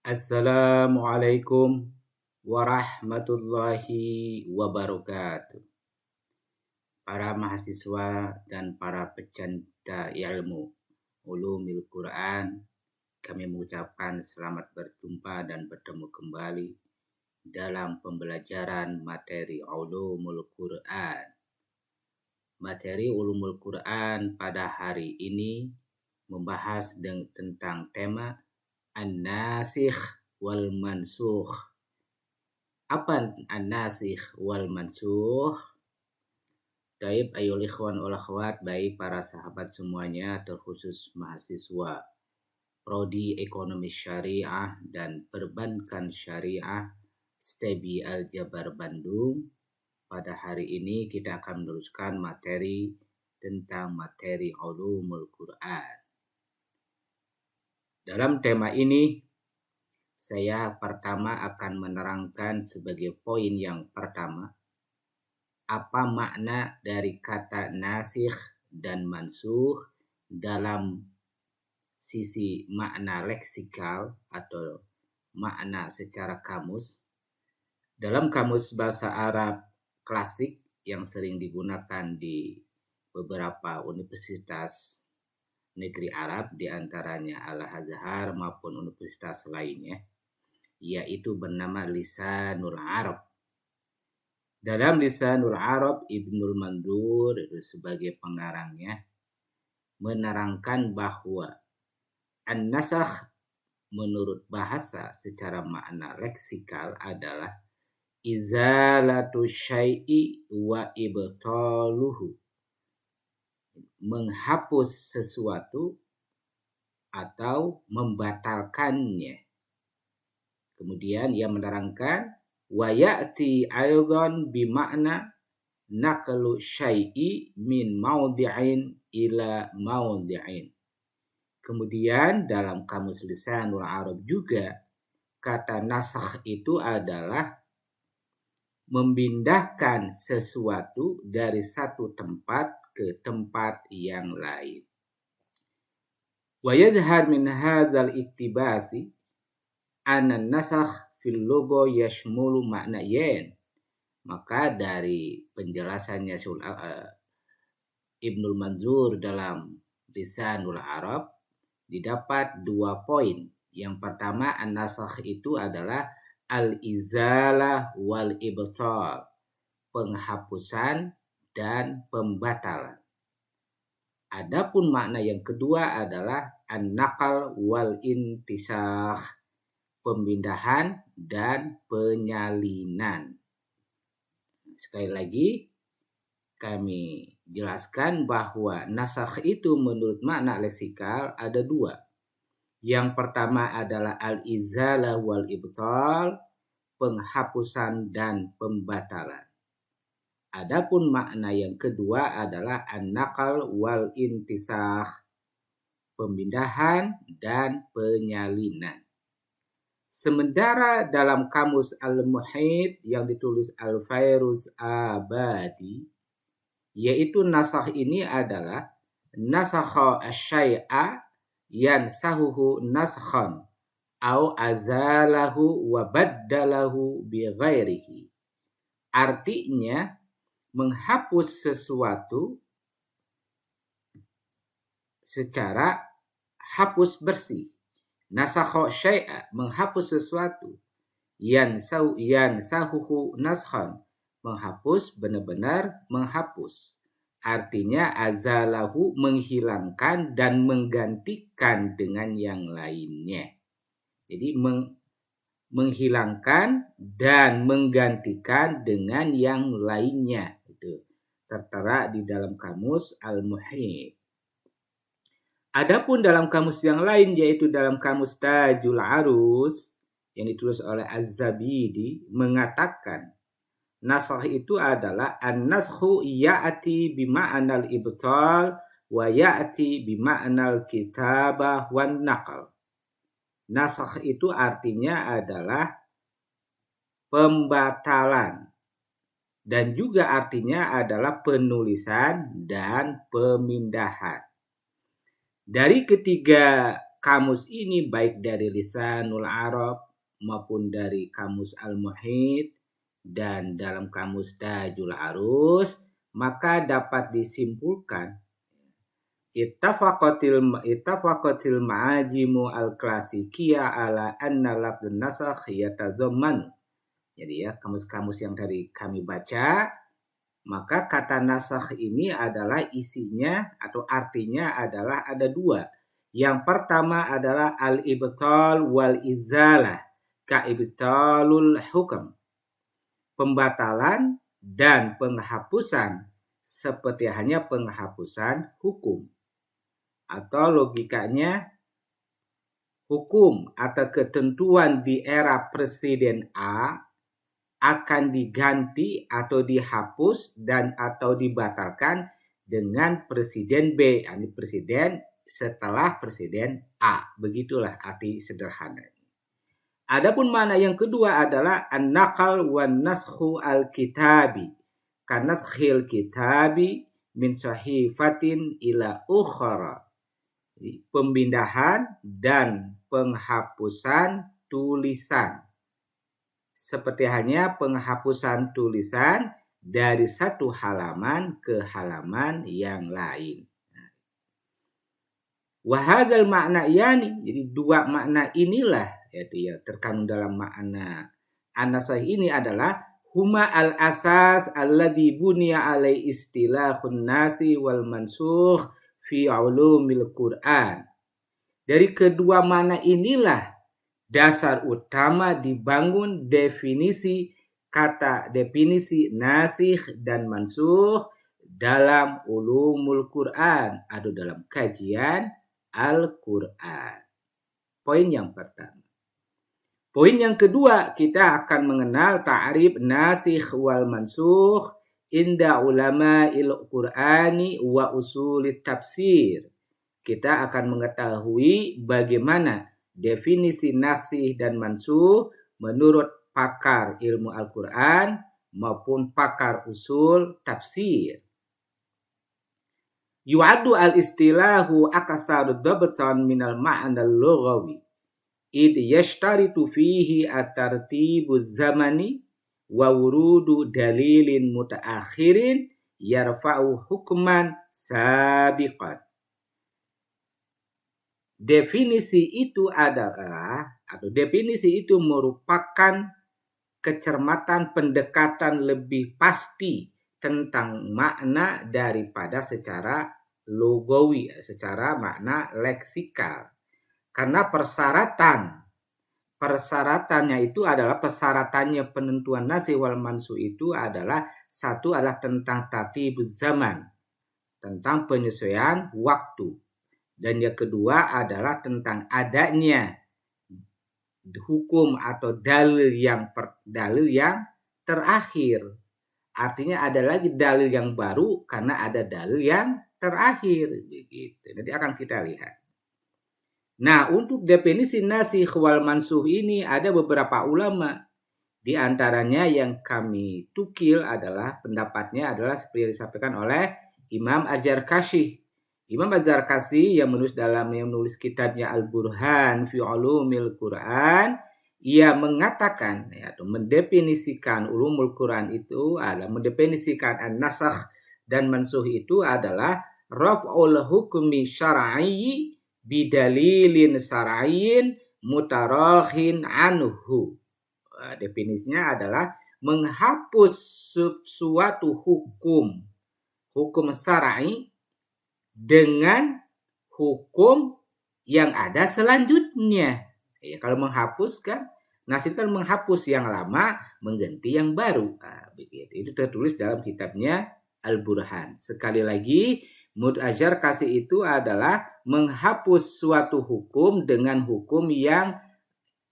Assalamualaikum warahmatullahi wabarakatuh. Para mahasiswa dan para pecinta ilmu ulumul Quran, kami mengucapkan selamat berjumpa dan bertemu kembali dalam pembelajaran materi ulumul Quran. Materi ulumul Quran pada hari ini membahas tentang tema An-Nasikh wal Mansukh. Apa An-Nasikh wal Mansukh? Taib ayol ikhwan wal akhwat, baik para sahabat semuanya, terkhusus mahasiswa Prodi Ekonomi Syariah dan Perbankan Syariah STEBI Al-Jabar Bandung. Pada hari ini kita akan meneruskan materi tentang materi ulumul Quran. Dalam tema ini, saya pertama akan menerangkan sebagai poin yang pertama, apa makna dari kata nasikh dan mansukh dalam sisi makna leksikal atau makna secara kamus. Dalam kamus bahasa Arab klasik yang sering digunakan di beberapa universitas negeri Arab, diantaranya Al-Azhar maupun universitas lainnya, yaitu bernama Lisanul Arab. Dalam Lisanul Arab, Ibnul Mandur sebagai pengarangnya menerangkan bahwa an-nasakh menurut bahasa secara makna leksikal adalah izalatu syai'i wa ibtaluhu, menghapus sesuatu atau membatalkannya. Kemudian ia menerangkan wa ya'ti aidan bimakna naqlu syai'i min maudhi'in ila maudhi'in. Kemudian dalam kamus Lisanul Arab juga kata nasakh itu adalah memindahkan sesuatu dari satu tempat ke tempat yang lain. Wa yadhhar min hadzal iktibasi anna nasakh fil lugha yashmulu ma'nayain. Maka dari penjelasannya Ibnul Manzur dalam Lisanul Arab didapat 2 poin. Yang pertama, an-nasakh itu adalah al-izalah wal ibtal, penghapusan dan pembatalan. Adapun makna yang kedua adalah an-naqal wal intisakh, pemindahan dan penyalinan. Sekali lagi kami jelaskan bahwa nasakh itu menurut makna leksikal ada 2. Yang pertama adalah al-izalah wal ibtal, penghapusan dan pembatalan. Adapun makna yang kedua adalah an-naqal wal intisakh, pemindahan dan penyalinan. Sementara dalam kamus Al-Muhit yang ditulis Al-Fairuz Abadi, yaitu nasakh ini adalah nasakha asy-syai'a yansahuhu naskhan au azalahu wa baddalahu bi ghairihi. Artinya menghapus sesuatu secara hapus bersih. Nasakha syai'a, menghapus sesuatu. Yansahuhu naskhan, menghapus benar-benar menghapus. Artinya azalahu, menghilangkan dan menggantikan dengan yang lainnya. Jadi menghilangkan dan menggantikan dengan yang lainnya. Itu tertera di dalam kamus Al-Muhit. Adapun dalam kamus yang lain, yaitu dalam kamus Tajul Arus yang ditulis oleh Az-Zabidi, mengatakan nasakh itu adalah an-naskhu ya'ti bima'nal ibtal wa ya'ti bima'nal kitabah wan naqal. Nasakh itu artinya adalah pembatalan dan juga artinya adalah penulisan dan pemindahan. Dari ketiga kamus ini baik dari Lisanul Arab maupun dari kamus Al-Muhit dan dalam kamus Tajul Arus, maka dapat disimpulkan ittafaqatil ma'ajimu al-klasikiyah ala anna lafdun nasakh yatadhamman. Jadi ya, kamus-kamus yang dari kami baca, maka kata nasakh ini adalah isinya atau artinya adalah ada dua. Yang pertama adalah al-ibtal wal izalah, ka-ibtalul hukm. Pembatalan dan penghapusan seperti hanya penghapusan hukum. Atau logikanya, hukum atau ketentuan di era Presiden A akan diganti atau dihapus dan atau dibatalkan dengan Presiden B, yakni presiden setelah Presiden A. Begitulah arti sederhana. Adapun makna yang kedua adalah an-naqal wan naskhu al-kitabi. Kanaskhil kitabi min sahifatin ila ukhra. Pemindahan dan penghapusan tulisan. Seperti hanya penghapusan tulisan dari satu halaman ke halaman yang lain. Wahadzal makna yani, jadi dua makna inilah yaitu ya terkandung dalam makna an-nasakh ini adalah huma al-asas alladhi buniya alai istilahun nasi wal mansukh fi ulumil Qur'an. Dari kedua makna inilah dasar utama dibangun definisi nasikh dan mansukh dalam ulumul Quran atau dalam kajian Al-Quran. Poin yang pertama. Poin yang kedua, kita akan mengenal ta'rif nasikh wal mansukh inda ulama il-Qur'ani wa usulit tafsir. Kita akan mengetahui bagaimana definisi nasikh dan mansukh menurut pakar ilmu Al-Quran maupun pakar usul tafsir. Yu'addu al-istilahu akasaru dabtan minal ma'na al-lughawi. Id yashtaritu fihi at-tartibu zamani wa wurudu dalilin mutaakhirin yarfa'u hukman sabiqan. Definisi itu adalah atau definisi itu merupakan kecermatan pendekatan lebih pasti tentang makna daripada secara lugawi, secara makna leksikal. Karena persyaratannya itu adalah persyaratannya penentuan nasikh wal mansukh itu adalah satu adalah tentang tartibuz zaman, tentang penyesuaian waktu. Dan yang kedua adalah tentang adanya hukum atau dalil yang terakhir. Artinya ada lagi dalil yang baru karena ada dalil yang terakhir. Begitu. Nanti akan kita lihat. Nah, untuk definisi nasikh wal mansukh ini ada beberapa ulama. Di antaranya yang kami tukil adalah pendapatnya adalah seperti yang disampaikan oleh Imam Az-Zarkashi. Imam Az-Zarkashi yang menulis kitabnya Al-Burhan fi Ulumil Quran, ia mengatakan atau mendefinisikan ulumul Quran itu adalah mendefinisikan an-nasakh dan mansukh itu adalah raf'ul hukmi syar'i bidalilin syar'iyyin mutarakhin anhu. Definisinya adalah menghapus suatu hukum syar'i dengan hukum yang ada selanjutnya. Ya, kalau menghapuskan, nasikh kan menghapus yang lama, mengganti yang baru. Begitu. Itu tertulis dalam kitabnya Al-Burhan. Sekali lagi, Az-Zarkashi itu adalah menghapus suatu hukum dengan hukum yang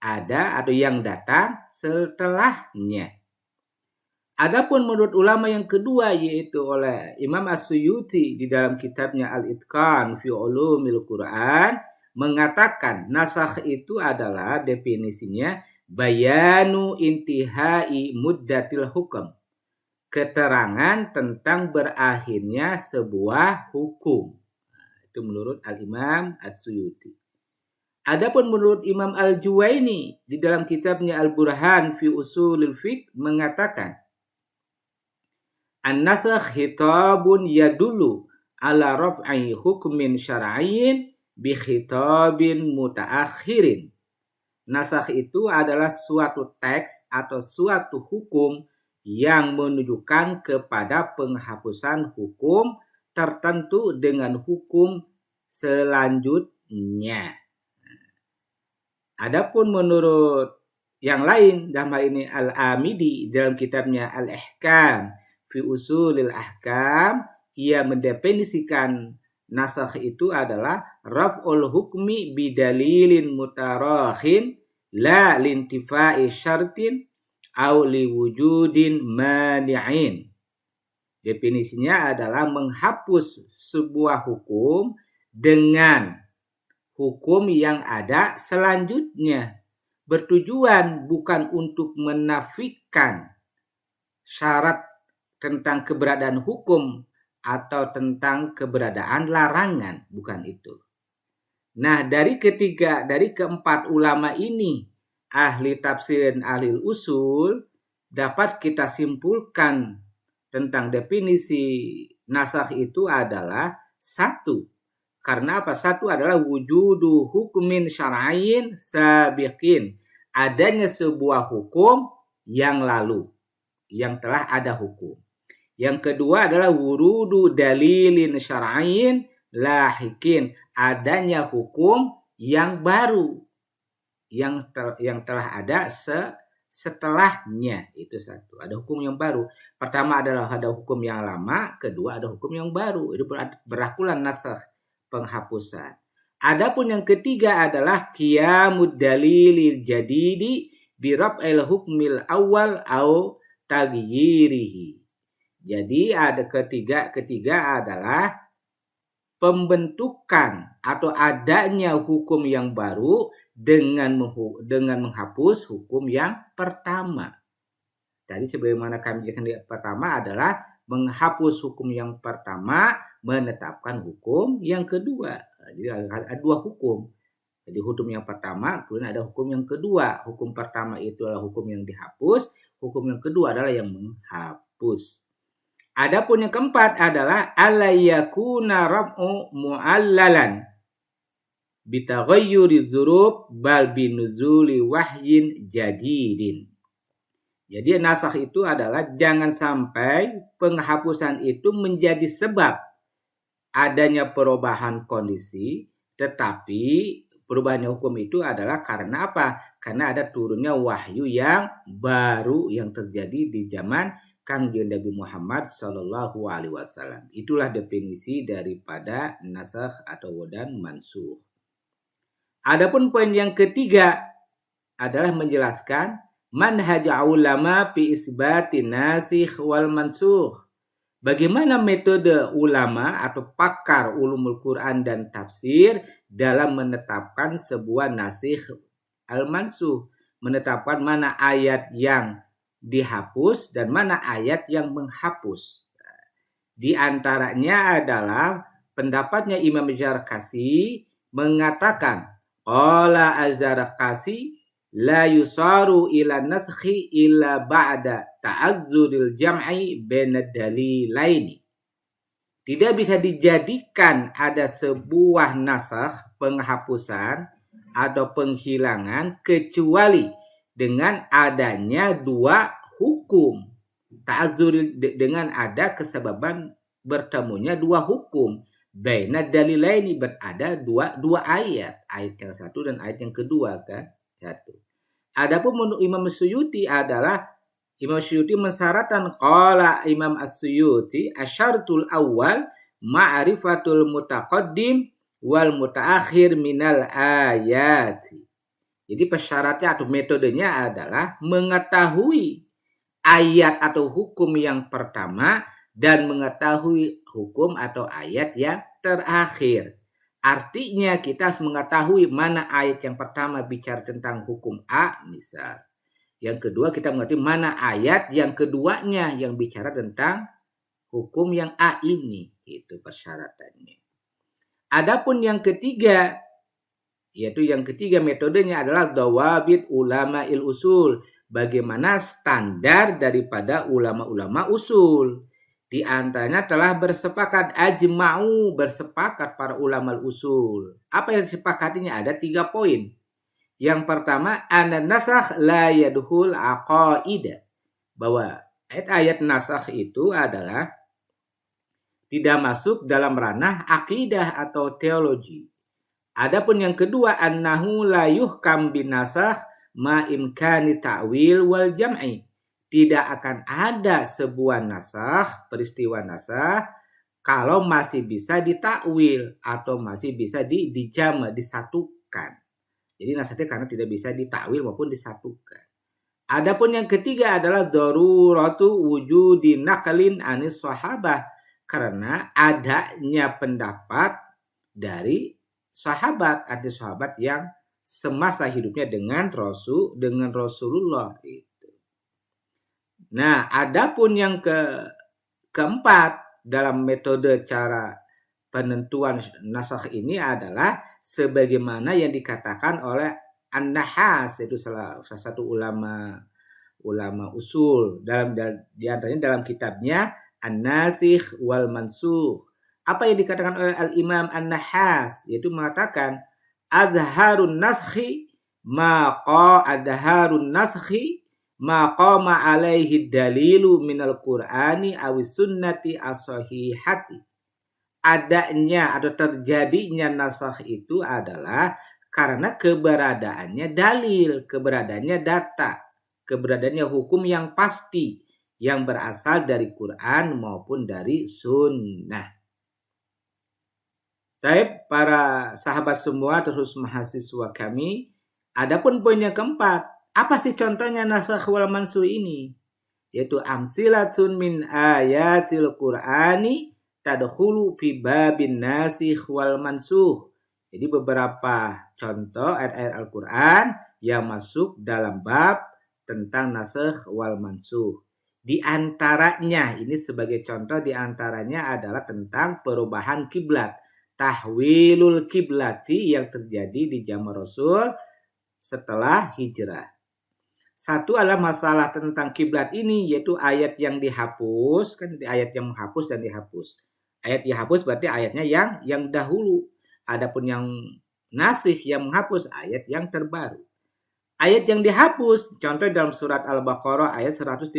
ada atau yang datang setelahnya. Adapun menurut ulama yang kedua yaitu oleh Imam As-Suyuti di dalam kitabnya Al-Itqan fi Ulumil Quran mengatakan nasakh itu adalah definisinya bayanu intihai muddatil hukum. Keterangan tentang berakhirnya sebuah hukum. Itu menurut Al-Imam As-Suyuti. Adapun menurut Imam Al-Juwaini di dalam kitabnya Al-Burhan fi Usulil Fiqh mengatakan an-nasakh khitabun yadullu ala raf'i hukmin syar'iyyin bi khitabin mutaakhirin. Nasakh itu adalah suatu teks atau suatu hukum yang menunjukkan kepada penghapusan hukum tertentu dengan hukum selanjutnya. Adapun menurut yang lain, dalam hal ini Al-Amidi dalam kitabnya Al-Ihkam fi Usulil Ahkam, ia mendefinisikan nasakh itu adalah raf'ul hukmi bidalilin mutarakhin la lintifa'i syartin aw liwujudin mani'in. Definisinya adalah menghapus sebuah hukum dengan hukum yang ada selanjutnya, bertujuan bukan untuk menafikan syarat tentang keberadaan hukum atau tentang keberadaan larangan, bukan itu. Nah, dari keempat ulama ini, ahli tafsir dan ahli usul, dapat kita simpulkan tentang definisi nasakh itu adalah satu. Karena apa? Satu adalah wujudu hukmin syar'iyyin sabiqin. Adanya sebuah hukum yang lalu, yang telah ada hukum. Yang kedua adalah wurudu dalilin syar'iyyin lahikin. Adanya hukum yang baru, yang telah ada setelahnya. Itu satu. Ada hukum yang baru. Pertama adalah ada hukum yang lama. Kedua ada hukum yang baru. Itu berakulah nasakh, penghapusan. Adapun yang ketiga adalah qiyamud dalilil jadidi bi raf'il hukmil awal au taghyirihi. Jadi ada ketiga adalah pembentukan atau adanya hukum yang baru dengan menghapus hukum yang pertama. Tadi sebagaimana kami jelaskan di pertama adalah menghapus hukum yang pertama, menetapkan hukum yang kedua. Jadi ada dua hukum. Jadi hukum yang pertama, kemudian ada hukum yang kedua. Hukum pertama itu adalah hukum yang dihapus, hukum yang kedua adalah yang menghapus. Adapun yang keempat adalah alayakuna rab'u mu'allalan bitaghayyuri dzurub bal binuzuli wahyin jadidin. Jadi nasakh itu adalah jangan sampai penghapusan itu menjadi sebab adanya perubahan kondisi, tetapi perubahan hukum itu adalah karena apa? Karena ada turunnya wahyu yang baru yang terjadi di zaman Kangjeng Nabi Muhammad Shallallahu Alaihi Wasallam. Itulah definisi daripada nasakh atau wadan mansukh. Adapun poin yang ketiga adalah menjelaskan manhaj ulama fi isbatin nasikh wal mansukh. Bagaimana metode ulama atau pakar ulumul Quran dan tafsir dalam menetapkan sebuah nasikh al-mansukh, menetapkan mana ayat yang dihapus dan mana ayat yang menghapus. Di antaranya adalah pendapatnya Imam Zarkasi mengatakan qala Az-Zarkasi la yusaru ila naskhi illa ba'da ta'azzuril jam'i bainad dalilaini. Tidak bisa dijadikan ada sebuah nasakh, penghapusan atau penghilangan kecuali dengan adanya dua hukum. Ta'azzur dengan ada kesebaban bertemunya dua hukum. Baina dalilaini berada dua ayat yang satu dan ayat yang kedua kan satu. Adapun menurut Imam Suyuti adalah Imam Suyuti mensyaratkan qala Imam As-Suyuti asyartul awal ma'rifatul mutaqaddim wal mutaakhir minal ayati. Jadi persyaratnya atau metodenya adalah mengetahui ayat atau hukum yang pertama dan mengetahui hukum atau ayat yang terakhir. Artinya kita harus mengetahui mana ayat yang pertama bicara tentang hukum A misal. Yang kedua kita mengerti mana ayat yang keduanya yang bicara tentang hukum yang A ini. Itu persyaratannya. Adapun yang ketiga Yaitu yang ketiga metodenya adalah dawabit ulama il usul. Bagaimana standar daripada ulama-ulama usul. Di antaranya telah bersepakat ajma'u, bersepakat para ulama usul. Apa yang disepakatinya? Ada 3 poin. Yang pertama, an nasakh la yadkhul aqaida. Bahwa ayat-ayat nasakh itu adalah tidak masuk dalam ranah akidah atau teologi. Adapun yang kedua, annahu la yuhkam bin nasakh ma imkani ta'wil wal jam'i. Tidak akan ada sebuah nasakh, peristiwa nasakh, kalau masih bisa ditakwil atau masih bisa dijama, disatukan. Jadi nasakhnya karena tidak bisa ditakwil maupun disatukan. Adapun yang ketiga adalah daruratu wujudi naqlin anis sahabah. Karena adanya pendapat dari sahabat, ada sahabat yang semasa hidupnya dengan Rasulullah itu. Nah, adapun yang keempat dalam metode cara penentuan nasakh ini adalah sebagaimana yang dikatakan oleh An-Nahas, itu salah satu ulama usul di antaranya dalam kitabnya An-Nasikh wal Mansukh. Apa yang dikatakan oleh Al-Imam An-Nahas, yaitu mengatakan adharun naskhi maqama alaihi dalilu minal Qur'ani awis sunnati as-sahihati. Adanya atau terjadinya nasakh itu adalah karena keberadaannya dalil, keberadaannya data, keberadaannya hukum yang pasti yang berasal dari Quran maupun dari sunnah. Baik, para sahabat semua terus mahasiswa kami. Adapun poin yang keempat, apa sih contohnya nasakh wal mansukh ini? Yaitu amsilatun min ayatil Qur'ani tadkhulu fi babin nasikh wal mansukh. Jadi beberapa contoh ayat-ayat Al-Qur'an yang masuk dalam bab tentang nasakh wal mansukh. Di antaranya, ini sebagai contoh, di antaranya adalah tentang perubahan kiblat. Tahwilul kiblati yang terjadi di zaman Rasul setelah hijrah. Satu adalah masalah tentang kiblat ini, yaitu ayat yang dihapus, kan ayat yang menghapus dan dihapus. Ayat dihapus berarti ayatnya yang dahulu. Adapun yang nasikh yang menghapus ayat yang terbaru. Ayat yang dihapus, contoh dalam surat Al-Baqarah ayat 115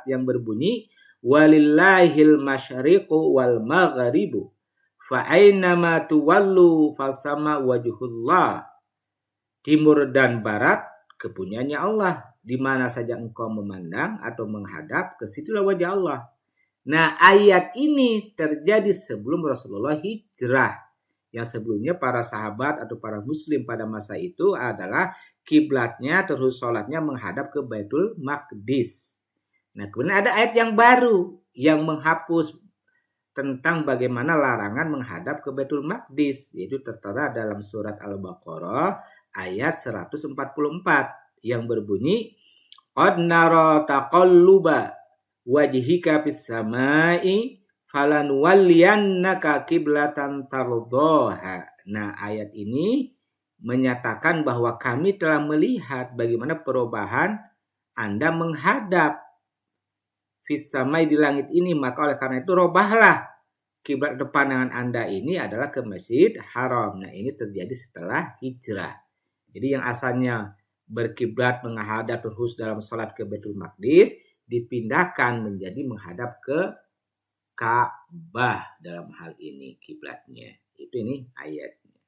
yang berbunyi walillahil masyriqu wal maghribu fa aynama tuwallu fasama wajhullah. Timur dan barat kepunyaannya Allah. Di mana saja engkau memandang atau menghadap, ke situlah wajah Allah. Nah, ayat ini terjadi sebelum Rasulullah hijrah. Yang sebelumnya para sahabat atau para muslim pada masa itu adalah kiblatnya terus sholatnya menghadap ke Baitul Maqdis. Nah, kemudian ada ayat yang baru yang menghapus tentang bagaimana larangan menghadap ke Baitul Maqdis, yaitu tertera dalam surat Al-Baqarah ayat 144 yang berbunyi qad nara taqalluba wajhika fis samai falanuwalliyannaka qiblatan tardhaha. Nah, ayat ini menyatakan bahwa kami telah melihat bagaimana perubahan Anda menghadap fis samai di langit ini, maka oleh karena itu robahlah kiblat pandangan Anda ini adalah ke Masjid Haram. Nah, ini terjadi setelah hijrah. Jadi yang asalnya berkiblat menghadap terus dalam salat ke Baitul Maqdis dipindahkan menjadi menghadap ke Ka'bah dalam hal ini kiblatnya. Itu ini ayatnya.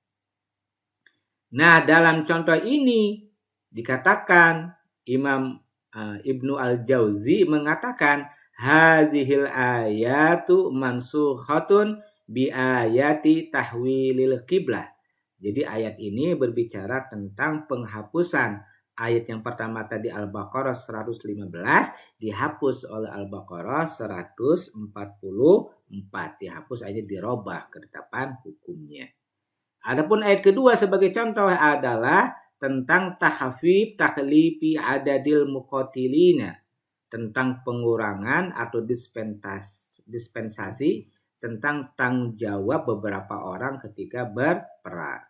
Nah, dalam contoh ini dikatakan Imam Ibnu Al-Jauzi mengatakan hadhil ayatu mansukhatun bi ayati tahwilil qiblah. Jadi ayat ini berbicara tentang penghapusan. Ayat yang pertama tadi Al-Baqarah 115 dihapus oleh Al-Baqarah 144. Dihapus aja, dirobah ketetapan hukumnya. Adapun ayat kedua sebagai contoh adalah tentang takhfif taklifi adadil muqatilina, tentang pengurangan atau dispensasi tentang tanggung jawab beberapa orang ketika berperang.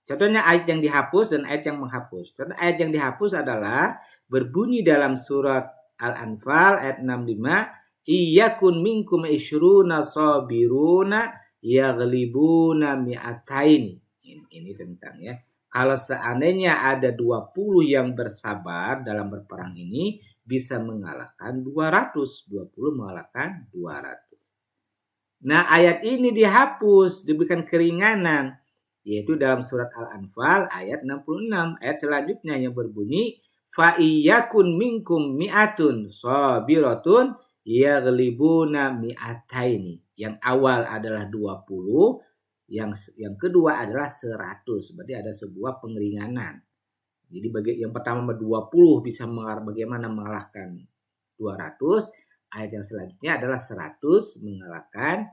Contohnya ayat yang dihapus dan ayat yang menghapus. Contoh ayat yang dihapus adalah berbunyi dalam surat Al-Anfal ayat 65, iyakun minkum isyruna sabiruna yaghlibuna mi'atain. Ini tentang ya. Kalau seandainya ada 20 yang bersabar dalam berperang ini bisa mengalahkan 200, 20 mengalahkan 200. Nah, ayat ini dihapus, diberikan keringanan, yaitu dalam surat Al-Anfal ayat 66. Ayat selanjutnya yang berbunyi fa iyakun minkum mi'atun sabiratun yaghlibuna mi'ataini. Yang awal adalah 20, yang kedua adalah 100. Berarti ada sebuah pengeringanan. Jadi yang pertama 20 bisa bagaimana mengalahkan 200, ayat yang selanjutnya adalah 100 mengalahkan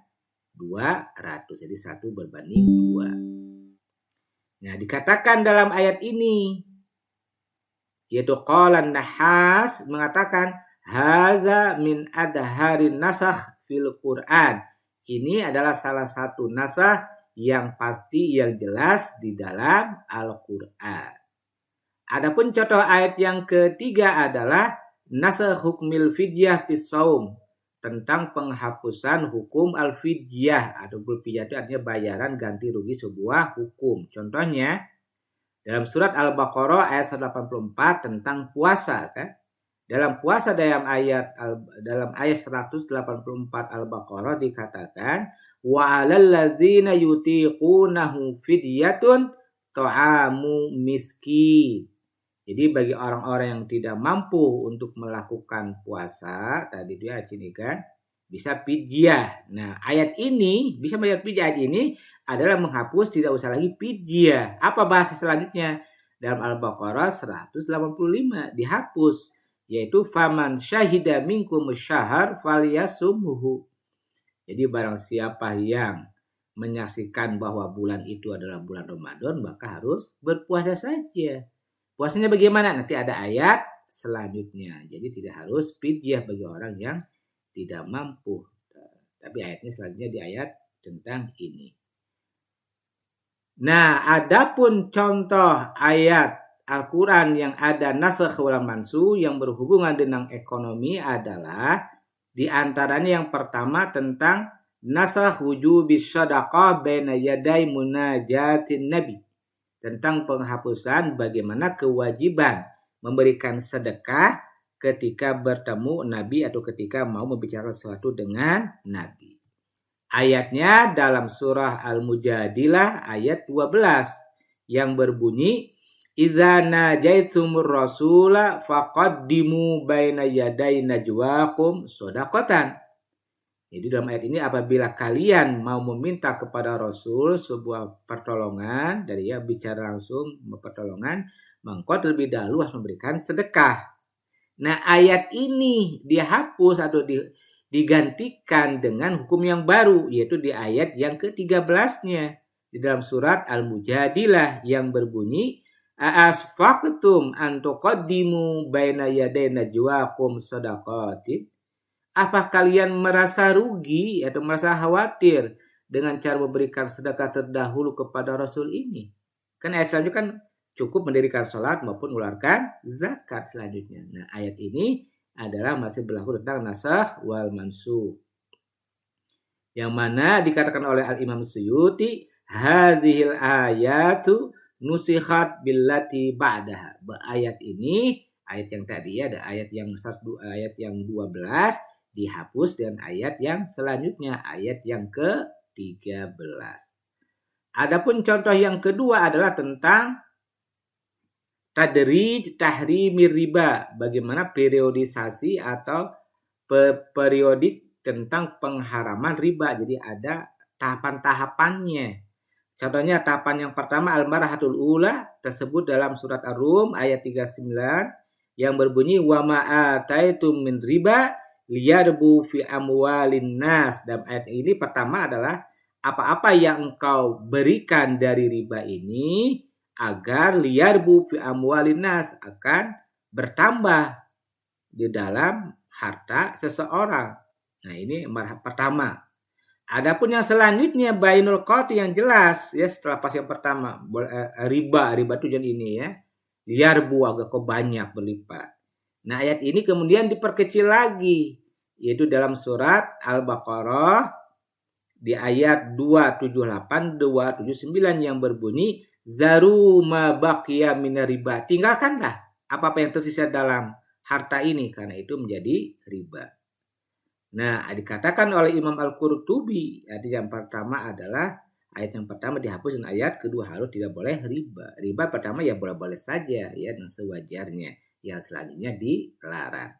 200. Jadi 1 berbanding 2. Nah, dikatakan dalam ayat ini, yaitu qalan Nahas mengatakan hadza min adharin nasakh fil Quran. Ini adalah salah satu nasakh yang pasti, yang jelas di dalam Al-Quran. Adapun contoh ayat yang ketiga adalah nasakh hukmil fidyah fis shaum, tentang penghapusan hukum al-fidyah atau fidyah itu artinya bayaran ganti rugi sebuah hukum. Contohnya dalam surat Al-Baqarah ayat 184 tentang puasa kan. Dalam puasa dalam ayat 184 Al-Baqarah dikatakan wa 'alal ladzina yutiqunahu fidyatun ta'amu miskin. Jadi bagi orang-orang yang tidak mampu untuk melakukan puasa, tadi dia sini kan, bisa fidyah. Nah, ayat ini, bisa melihat fidyah ayat ini adalah menghapus, tidak usah lagi fidyah. Apa bahasa selanjutnya? Dalam Al-Baqarah 185 dihapus, yaitu faman syahida minkum syahr falyasumhu. Jadi barang siapa yang menyaksikan bahwa bulan itu adalah bulan Ramadan, maka harus berpuasa saja. Puasanya bagaimana? Nanti ada ayat selanjutnya. Jadi tidak harus fidyah bagi orang yang tidak mampu. Tapi ayatnya selanjutnya di ayat tentang ini. Nah, adapun contoh ayat Al-Quran yang ada nasakh wal mansukh yang berhubungan dengan ekonomi adalah di antaranya yang pertama tentang nasakh wujubis shadaqah baina yaday munajatin nabi. Tentang penghapusan bagaimana kewajiban memberikan sedekah ketika bertemu Nabi atau ketika mau membicarakan sesuatu dengan Nabi. Ayatnya dalam surah Al-Mujadilah ayat 12 yang berbunyi idza najaitumur rasula faqaddimu baina yaday najwaakum shadaqatan. Jadi dalam ayat ini apabila kalian mau meminta kepada Rasul sebuah pertolongan, dari bicara langsung pertolongan, maka terlebih dahulu harus memberikan sedekah. Nah, ayat ini dihapus atau digantikan dengan hukum yang baru, yaitu di ayat yang ke-13-nya di dalam surat Al-Mujadilah yang berbunyi asfaqtum an tuqaddimu baina yaday najwaakum shadaqatin. Apa kalian merasa rugi atau merasa khawatir dengan cara memberikan sedekah terdahulu kepada Rasul ini? Kan ayat selanjutnya kan cukup mendirikan sholat maupun mengeluarkan zakat selanjutnya. Nah, ayat ini adalah masih berlaku tentang nasakh wal mansukh. Yang mana dikatakan oleh Al-Imam Suyuti, hadhil ayatu nusikhat billati ba'daha. Ayat ini, ayat yang tadi ada ayat yang 12 dihapus dengan ayat yang selanjutnya, ayat yang ke-13. Adapun contoh yang kedua adalah tentang tadrij tahrimir riba, bagaimana periodisasi atau periodik tentang pengharaman riba. Jadi ada tahapan-tahapannya. Contohnya tahapan yang pertama al-marhatul ula tersebut dalam surat Ar-Rum ayat 39 yang berbunyi wa ma ataitum min riba liyarbu fi amwalin nas. Dalam ayat ini pertama adalah apa-apa yang engkau berikan dari riba ini agar liyarbu fi amwalin nas akan bertambah di dalam harta seseorang. Nah, ini pertama. Adapun yang selanjutnya bainul qati yang jelas ya setelah pas yang pertama riba itu jadi ini ya. Yarbu agak kok banyak berlipat. Nah, ayat ini kemudian diperkecil lagi yaitu dalam surat Al-Baqarah di ayat 278 279 yang berbunyi zaru ma baqiya minar riba. Tinggalkanlah apa yang tersisa dalam harta ini karena itu menjadi riba. Nah, dikatakan oleh Imam Al-Qurtubi, ayat yang pertama adalah ayat yang pertama dihapus dan ayat kedua harus tidak boleh riba. Riba pertama ya boleh-boleh saja ya dan sewajarnya. Yang selanjutnya dilarang.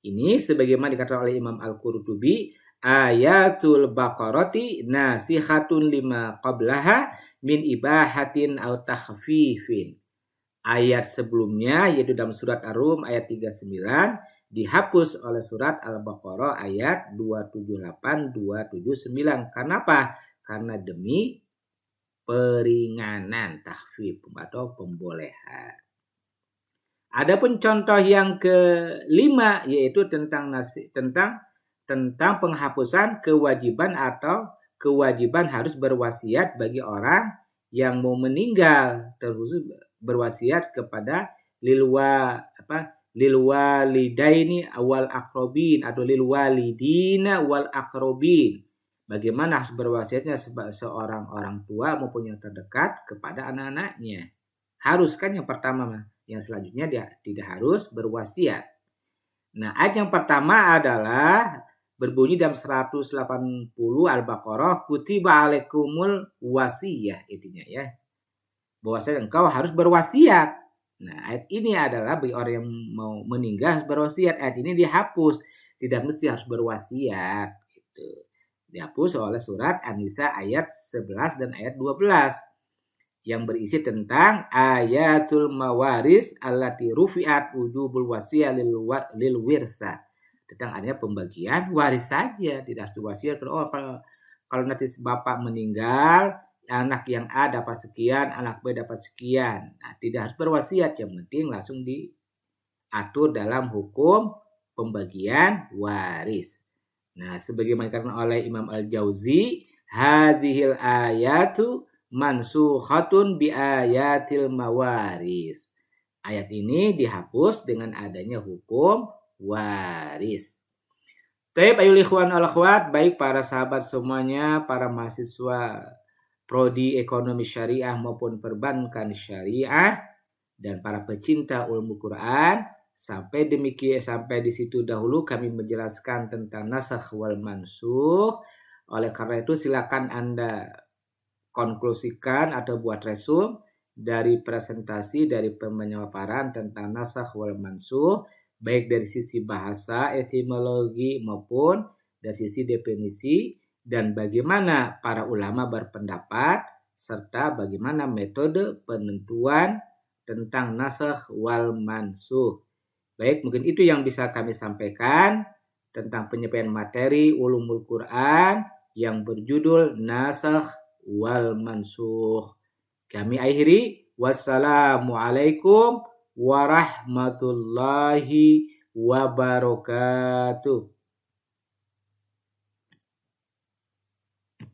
Ini sebagaimana dikatakan oleh Imam Al-Qurtubi, ayatul baqarati nasihatun lima qablaha min ibahatin au takhfifin. Ayat sebelumnya yaitu dalam surat Ar-Rum ayat 39 dihapus oleh surat Al-Baqarah ayat 278 279. Kenapa? Karena demi peringanan takhfif atau pembolehan. Adapun contoh yang kelima yaitu tentang penghapusan kewajiban harus berwasiat bagi orang yang mau meninggal, terkhusus berwasiat kepada lil walidaini wal aqrabin atau lil walidina wal aqrabin. Bagaimana harus berwasiatnya seorang orang tua maupun yang terdekat kepada anak-anaknya. Harus kan yang pertama, yang selanjutnya dia tidak harus berwasiat. Nah, ayat yang pertama adalah berbunyi dalam 180 Al-Baqarah, kutiba alaikumul wasiyah intinya ya. Bahwasanya engkau harus berwasiat. Nah, ayat ini adalah bagi orang yang mau meninggal harus berwasiat. Ayat ini dihapus, tidak mesti harus berwasiat gitu. Dihapus oleh surat An-Nisa ayat 11 dan ayat 12 yang berisi tentang ayatul mawaris allati rufi'at wujubul wasiyah lil wirsa. Tentang adanya pembagian waris saja, tidak harus wasiat. Kalau nanti bapak meninggal, anak yang A dapat sekian, anak B dapat sekian. Nah, tidak harus berwasiat, yang penting langsung diatur dalam hukum pembagian waris. Nah, sebagaimana dikatakan oleh Imam Al-Jauzi, hadhil ayatu mansukhatun bi ayatil mawaris. Ayat ini dihapus dengan adanya hukum waris. Baik, ayul ikhwan wal akhwat, baik para sahabat semuanya, para mahasiswa prodi ekonomi syariah maupun perbankan syariah dan para pecinta ilmu Quran, sampai di situ dahulu kami menjelaskan tentang nasakh wal mansukh. Oleh karena itu silakan Anda konklusikan atau buat resume dari presentasi dari pemaparan tentang nasakh wal mansukh, baik dari sisi bahasa, etimologi maupun dari sisi definisi dan bagaimana para ulama berpendapat serta bagaimana metode penentuan tentang nasakh wal mansukh. Baik, mungkin itu yang bisa kami sampaikan tentang penyampaian materi ulumul Quran yang berjudul nasakh wal mansukh. Kami akhiri, wassalamualaikum warahmatullahi wabarakatuh.